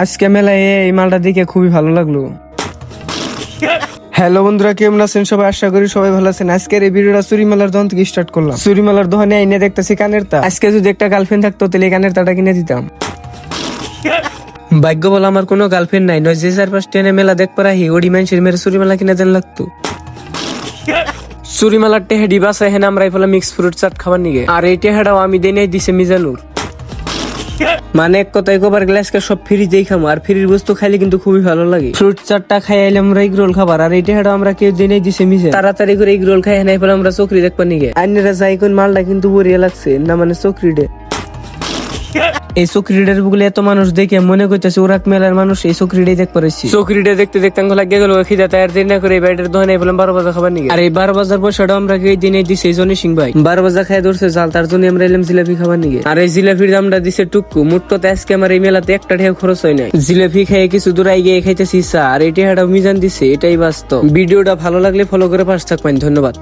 আজকে মেলায় এই মালটা দেখে খুবই ভালো লাগলো। হ্যালো বন্ধুরা, কেমন আছেন সবাই? আশা করি সবাই ভালো আছেন। আজকের এই ভিডিওটা চুরি মেলার দোকান থেকে স্টার্ট করলাম। চুরি মেলার দোকানে আইনে দেখতেছি কানের তা। আজকে যদি একটা গার্লফ্রেন্ড থাকতো তাহলে এই কানের তাটা কিনে দিতাম। ভাগ্য বল আমার কোনো গার্লফ্রেন্ড নাই, নয় যে 4-5 ট্রেনে মেলা দেখ পারাহি ওডি মানুষের মেরে চুরি মেলা কিনে দেন লাগতো। চুরি মেলার টেহেডি বাসা হেন আমরা ফেলা মিক্স ফ্রুট চাট খাবার নিগে, আর এই টেহাটাও আমি দেনে দিছে মিজানুর। মানে এক কথায় কবার গ্লাসকে সব ফ্রি দিয়ে খামো, আর ফ্রির বস্তু খাইলে কিন্তু খুবই ভালো লাগে। ফ্রুট চাটটা খাই আইলে আমরা এগ রোল খাবার, আর এই টেহাটা আমরা কেউ দেনে দিছে মিজে। তাড়াতাড়ি করে এগ রোল খাই নাই ফেলে আমরা চকরি দেখবা নিগে। আইনেরা যাই কোন মালটা কিন্তু বড়িয়া লাগছে না, মানে চকরি ডে। এই চকরিডের বুগলে এত মানুষ দেখে মনে করতেছে ওরাক মেলার মানুষ এই চকরিডে দেখ পারেছি। চকরিডে দেখতে দেখতে লাগে গেল খিদা, তাই আর দেরি না করে ব্যাটের দোকানে বললাম 12 বাজা খাবার নিগে। আর এই 12 বাজার পয়সাটা আমরা এই দিনে দিছে জনি সিং ভাই। 12 বাজা খাই ধরছে জাল, তার জন্য আমরা এলাম জিলাপি খাবার নিগে। আর এই জিলাপির দামটা দিছে টুকু। মোট কথা আজকে আমার এই মেলাতে একটা টাকা খরচ হয় নাই। জিলাপি খেয়ে কিছু দূর গিয়ে খাইতেছি চা, আর এই টাকাটা মিজান দিছে, এটাই বাস্তব। ভিডিওটা ভালো লাগলে ফলো করে পাশে থাকবেন। ধন্যবাদ।